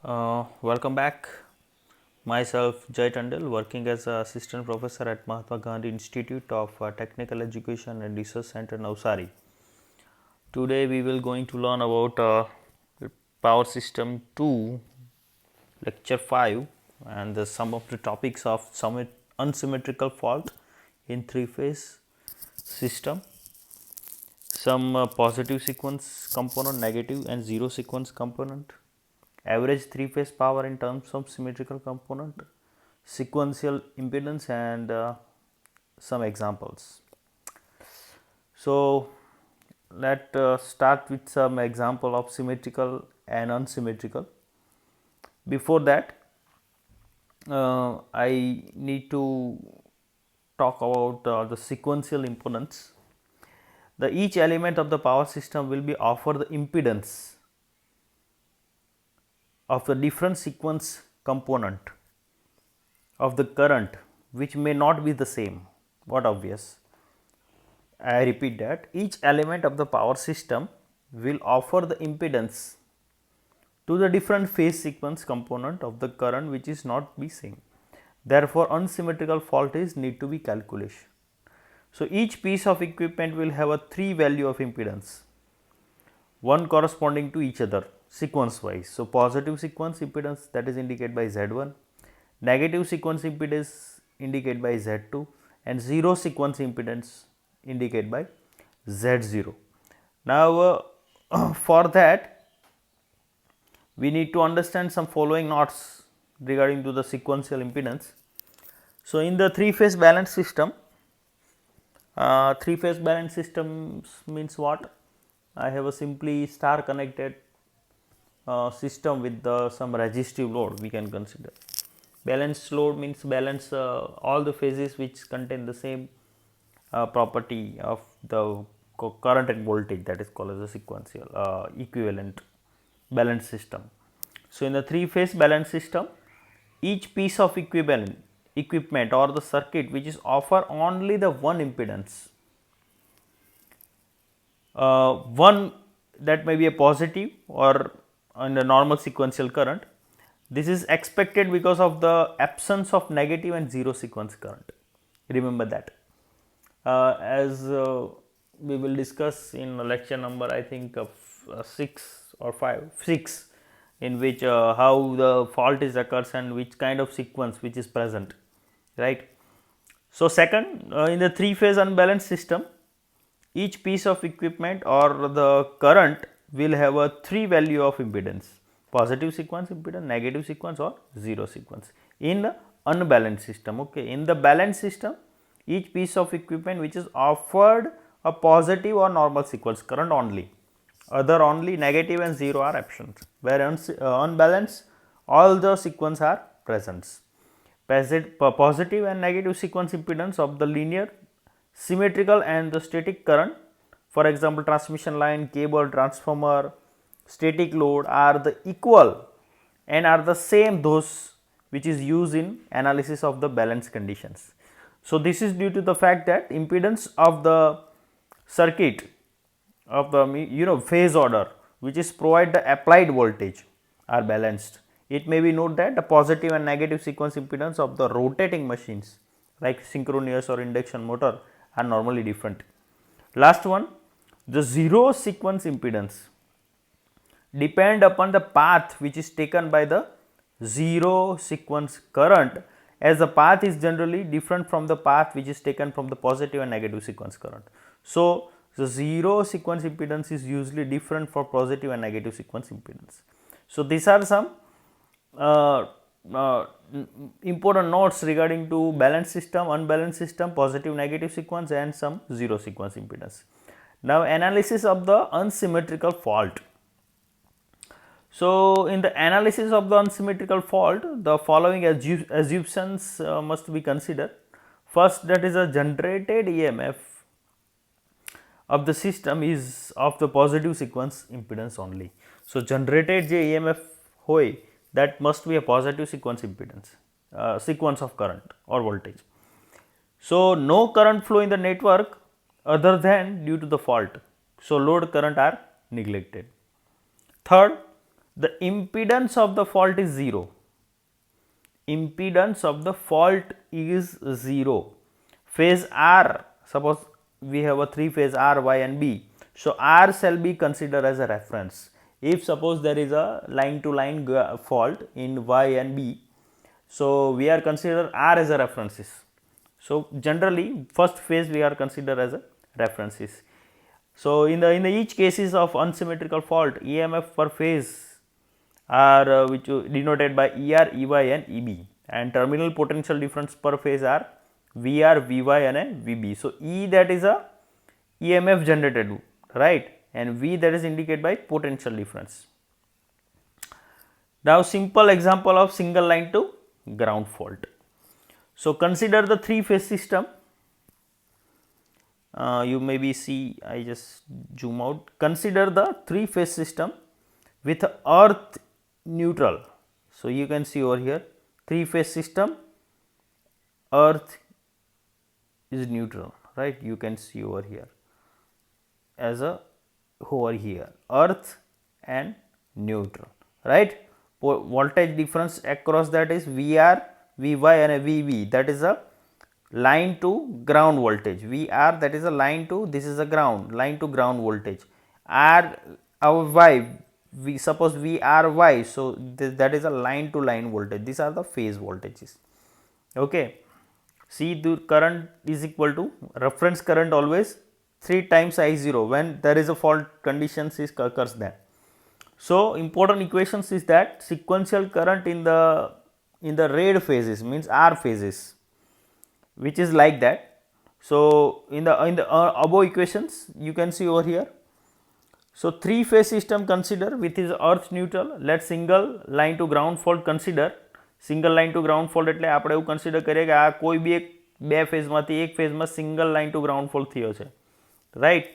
Welcome back. Myself Jay Tandil, working as an assistant professor at Mahatma Gandhi Institute of Technical Education and Research Center, Navsari. Today we will going to learn about Power System 2, Lecture 5, and some of the topics of unsymmetrical fault in three-phase system. Some positive sequence component, negative and zero sequence component, average three-phase power in terms of symmetrical component, sequential impedance, and some examples. So, let start with some example of symmetrical and unsymmetrical. Before that, I need to talk about the sequential impedance. Each element of the power system will be offered the impedance of the different sequence component of the current, which may not be the same. What obvious? I repeat that each element of the power system will offer the impedance to the different phase sequence component of the current, which is not be same. Therefore, unsymmetrical fault is need to be calculation. So, each piece of equipment will have a 3 value of impedance, one corresponding to each other sequence wise. So, positive sequence impedance, that is indicated by Z1, negative sequence impedance indicated by Z2, and zero sequence impedance indicated by Z0. Now, for that we need to understand some following knots regarding to the sequential impedance. So, in the three-phase balance system, three-phase balance systems means what? I have a simply star connected system with some resistive load we can consider. Balanced load means balance all the phases which contain the same property of the current and voltage, that is called as a sequential equivalent balance system. So, in the three-phase balance system, each piece of equipment or the circuit which is offer only the one impedance, one that may be a positive or in the normal sequential current. This is expected because of the absence of negative and zero sequence current. Remember that. As we will discuss in lecture number I think of 6 or 6, in which how the fault is occurs and which kind of sequence which is present, right. So, second, in the three-phase unbalanced system, each piece of equipment or the current will have a 3 value of impedance, positive sequence impedance, negative sequence or zero sequence in the unbalanced system. Okay. In the balanced system, each piece of equipment which is offered a positive or normal sequence current only, other only negative and zero are absent, where unbalanced all the sequence are present. Positive and negative sequence impedance of the linear, symmetrical and the static current, for example transmission line, cable, transformer, static load are the equal and are the same those which is used in analysis of the balance conditions. So, this is due to the fact that impedance of the circuit of the phase order which is provide the applied voltage are balanced. It may be noted that the positive and negative sequence impedance of the rotating machines like synchronous or induction motor are normally different. Last one, the zero sequence impedance depend upon the path which is taken by the zero sequence current, as the path is generally different from the path which is taken from the positive and negative sequence current. So, the zero sequence impedance is usually different for positive and negative sequence impedance. So, these are some important notes regarding to balanced system, unbalanced system, positive negative sequence and some zero sequence impedance. Now, analysis of the unsymmetrical fault. So, in the analysis of the unsymmetrical fault, the following assumptions must be considered. First, that is a generated EMF of the system is of the positive sequence impedance only. So, generated EMF hoy, that must be a positive sequence impedance, sequence of current or voltage. So, no current flow in the network other than due to the fault. So, load current are neglected. Third, the impedance of the fault is 0. Impedance of the fault is 0. Phase R, suppose we have a 3 phase R, Y and B. So, R shall be considered as a reference. If suppose there is a line to line fault in Y and B, so we are consider R as a references. So, generally first phase we are considered as a references. So, in the each cases of unsymmetrical fault, EMF per phase are which denoted by ER, EY and EB, and terminal potential difference per phase are VR, Vy and Vb. So, E that is a EMF generated, right, and V that is indicated by potential difference. Now, simple example of single line to ground fault. So, consider the 3 phase system. You maybe see, I just zoom out. Consider the 3 phase system with earth neutral. So, you can see over here 3 phase system, earth is neutral, right. You can see over here as a over here earth and neutral, right. Voltage difference across that is VR, Vy and Vb, that is a line to ground voltage. VR that is a line to, this is a ground, line to ground voltage. R our Y, we suppose VRY, so that is a line to line voltage. These are the phase voltages. Okay. See, the current is equal to reference current always 3 times I0 when there is a fault conditions is occurs there. So, important equations is that sequential current in the red phases means R phases, which is like that. So, in the above equations you can see over here. So, 3 phase system consider with is earth neutral. Let single line to ground fault consider. Single line to ground fault એટલે આપણે એવું consider કરીએ કે આ કોઈ બી એક બે ફેઝમાંથી એક ફેઝમાં single line to ground fault થયો છે, right.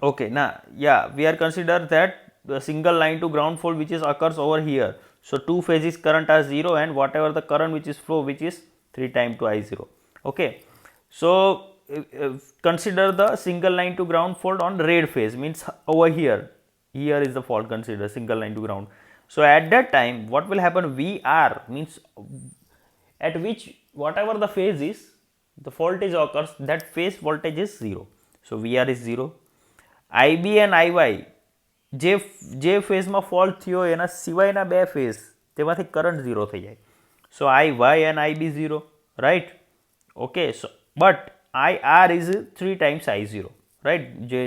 Okay, now yeah, we are consider that the single line to ground fault which is occurs over here. So, 2 phases current are 0 and whatever the current which is flow which is 3 times to I0. Okay. So, consider the single line to ground fault on red phase means over here is the fault consider single line to ground. So, at that time what will happen, VR means at which whatever the phase is the voltage occurs, that phase voltage is 0. So, VR is 0. IB and IY જે ફેઝમાં fault થયો એના સિવાયના બે phase તેમાંથી current 0 થઈ જાય. So, IY and IB 0, right. Okay. So, but IR is 3 times I0, right, જે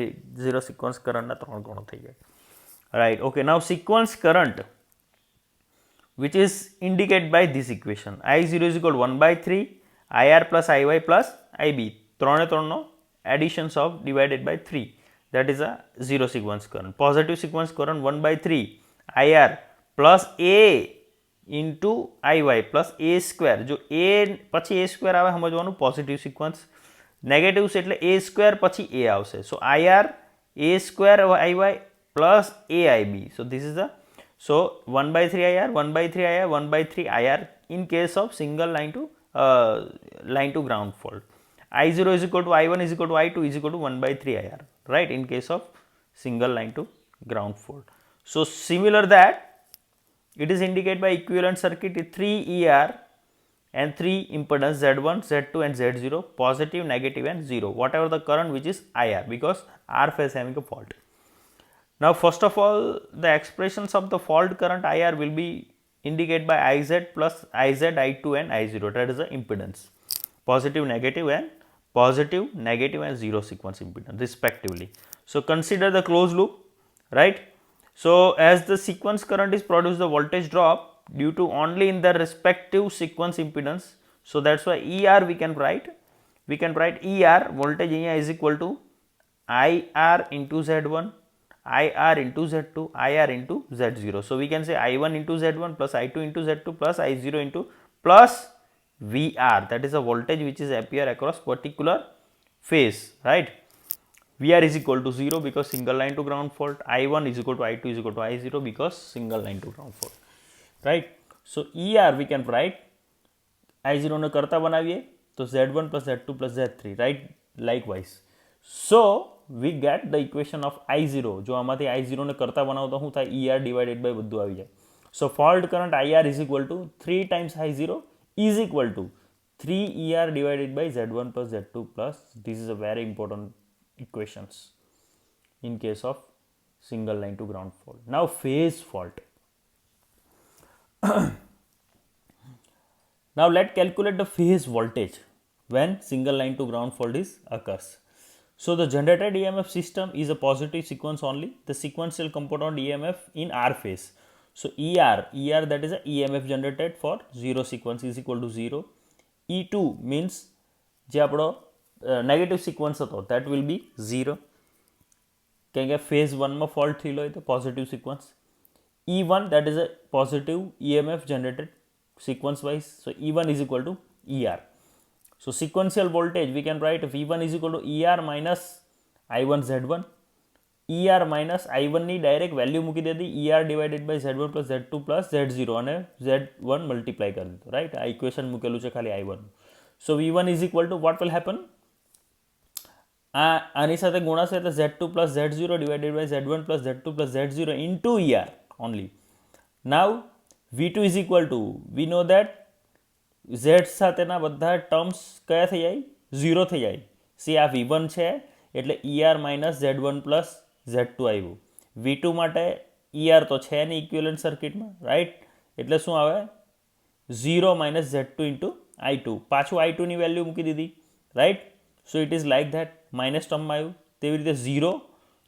0 sequence current ના 3 ગણો થઈ જાય, right. Okay. Now, sequence current which is indicated by this equation, I0 is equal to 1 by 3 IR plus IY plus IB, 3 no additions of divided by 3, that is a 0 sequence current. Positive sequence current 1 by 3 IR plus A into IY plus A square. જો A પછી A square આવે સમજવાનું positive sequence, negatives એટલે A square પછી A આવશે. So, IR A square IY plus AIB. So, this is the, so 1 by 3 IR, 1 by 3 IR, 1 by 3 IR in case of single line to ground fault. I0 is equal to I1 is equal to I2 is equal to 1 by 3 IR, right, in case of single line to ground fault. So, similar that it is indicated by equivalent circuit 3 ER and 3 impedance Z1, Z2 and Z0, positive, negative and 0, whatever the current which is IR, because R phase having a fault. Now, first of all, the expressions of the fault current IR will be indicated by IZ plus IZ, I2 and I0, that is the impedance, positive, negative and 0 sequence impedance respectively. So, consider the closed loop, right. So, as the sequence current is produced, the voltage drop due to only in the respective sequence impedance. So, that is why ER we can write ER voltage is equal to IR into Z1, IR into Z2, IR into Z0. So, we can say I1 into Z1 plus I2 into Z2 plus I0 into plus VR, that is a voltage which is appear across particular phase, right. VR is equal to 0 because single line to ground fault, I1 is equal to I2 is equal to I0 because single line to ground fault, right. So, ER we can write I0 ને કરતા બનાવીએ તો Z1 plus Z2 plus Z3, right, likewise. So, we get the equation of I0. જો આમાંથી I0 ને કરતા બનાવો તો શું થાય? ER ડિવાઇડેડ બાય બધું આવી જાય. So fault current IR is equal to 3 times I0 is equal to 3 ER divided by Z1 plus Z2 plus. This is a very important equations in case of single line to ground fault. Now phase fault. Now let's calculate the phase voltage when single line to ground fault is occurs. So the generated EMF system is a positive sequence only. The sequential component EMF in R phase. So ER that is a EMF generated for 0 sequence is equal to 0. E2 means જે આપણો negative sequence હતો that will be 0 કેમ કે phase 1માં fault થયેલો હોય તો positive sequence. E1 that is a positive EMF generated sequence wise. So E1 is equal to ER. So sequential voltage we can write V1 is equal to ER minus I1 Z1. ER minus I1 ની direct value મૂકી દીધી ER divided by Z1 plus Z2 plus Z0 અને Z1 multiply કરી દીધું, right. આ equation મૂકેલું છે ખાલી I1. So V1 is equal to what will happen? આની સાથે ગુણાશે એટલે Z2 plus Z0 divided by Z1 plus Z2 plus Z0 into ER only. Now V2 is equal to we know that Z સાથેના બધા terms કયા થઈ જાય? 0 થઈ જાય. સી આ V1 છે એટલે ER minus Z1 plus Z2 આવ્યું. V2 માટે ER તો છે નહીં ઇક્વિવેલન્ટ સર્કિટમાં, રાઈટ. એટલે શું આવે? 0 માઇનસ Z2 ઇન્ટુ I2. પાછું I2 ની વેલ્યુ મૂકી દીધી, right. So it is like that minus ટર્મમાં આવ્યું. તેવી રીતે 0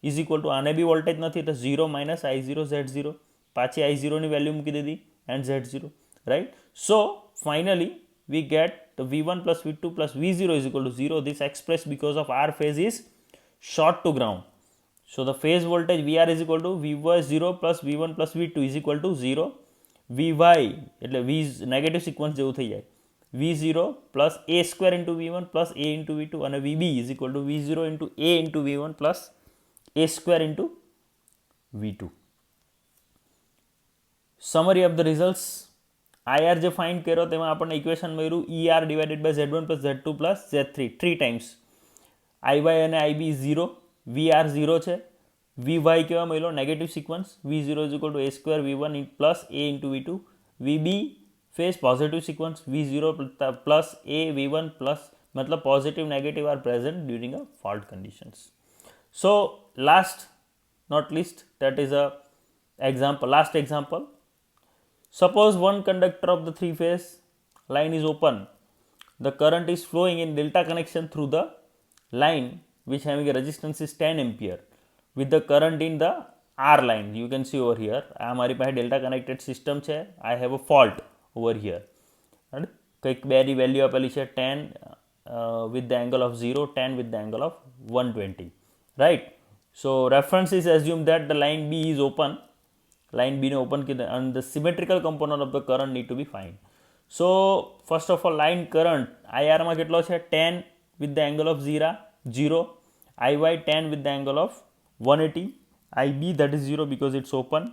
ઇઝ ઇક્વલ ટુ આને બી વોલ્ટેજ નથી એટલે 0 માઇનસ I0 Z0. પાછી I0 ની વેલ્યુ મૂકી દીધી and Z0, right. So finally we get the V1 plus V2 plus V0 is equal to 0. This expressed because of our phase is short to ground. So the phase voltage VR is equal to V0 plus V1 plus V2 is equal to 0. VY એટલે V negative sequence જેવું થઈ જાય. V0 plus A square into V1 plus A into V2 અને VB is equal to V0 into A into V1 plus A square into V2. Summary of the results. IR જે find કર્યો તેમાં આપણને equation મળ્યું ER divided by Z1 plus Z2 plus Z3 3 times. IY અને IB 0, VR 0 છે. VY કેવા મળ્યો? Negative sequence. V0 is equal to A square V1 plus A into V2. VB phase positive sequence V0 plus A V1 plus મતલબ positive negative are present during a fault conditions. So last not least, that is a example, last example. Suppose one conductor of the three-phase line is open. The current is flowing in delta connection through the line which having a resistance is 10 ampere with the current in the R line. You can see over here. આ મારી પાસે delta connected system છે. I have a fault over here. કંઈક બેની value આપેલી છે 10 with the angle of 0, 10 with the angle of 120. Right? So reference is assumed that the line B is open. Line B ને open and the symmetrical component of the current need to be find. So first of all line current IR માં કેટલો છે? 10 with the angle of 0, IY 10 with the angle of 180, IB that is 0 because it's open.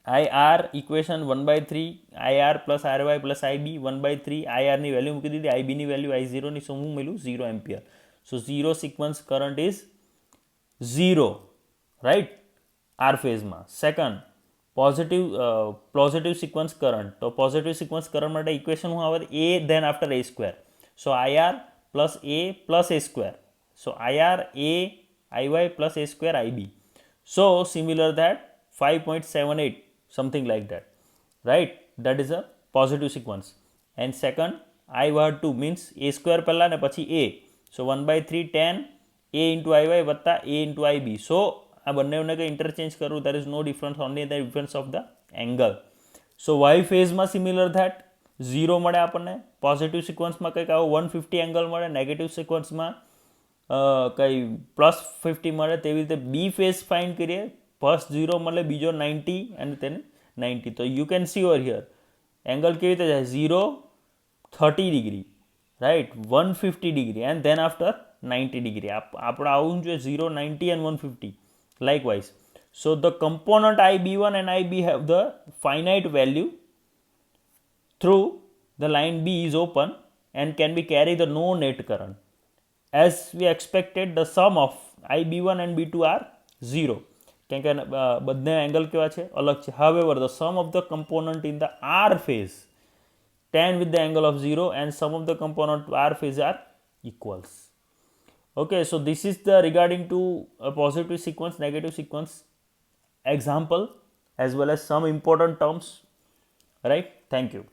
IR equation 1/3 IR plus RY plus IB 1/3 IR ની value મૂકી દીધી, IB ની value I0 ની શું મળ્યું? 0 ampere. So 0 sequence current is 0, right? R phase માં. Second positive sequence current. તો positive sequence current માટે equation શું આવે? A then after A square. So IR plus A square. So IR A IY plus A square IB. So similar that 5.78 something like that, right? That is a positive sequence. And second I2 means A square પહેલા ને પછી A. So 1/3 10 A into IY વત્તા A into IB. So આ બંનેને કંઈ interchange કરવું, there is no difference, only the difference of the angle. So Y ફેઝમાં similar that 0 મળે આપણને, પોઝિટિવ સિક્વન્સમાં કંઈક આવો 150 એંગલ મળે, નેગેટિવ સિક્વન્સમાં કંઈ +50 મળે. તેવી રીતે બી ફેઝ ફાઇન્ડ કરીએ, ફર્સ્ટ 0 મળે, બીજો 90 અને તેને 90. તો you can see over here angle કેવી રીતે જાય? 0 30 degree, right, 150 degree and then after 90 degree. આપણે આવું જોઈએ 0, 90 and 150. Likewise, so the component IB1 and IB have the finite value through the line B is open and can be carry the no net current. as we expected the sum of IB1 and B2 are 0 કેમ કે બંને angle કેવા છે અલગ છે. however the sum of the component in the R phase tan with the angle of 0 and sum of the component R phase are equals. Okay, so this is the regarding to a positive sequence, negative sequence example as well as some important terms, right? Thank you.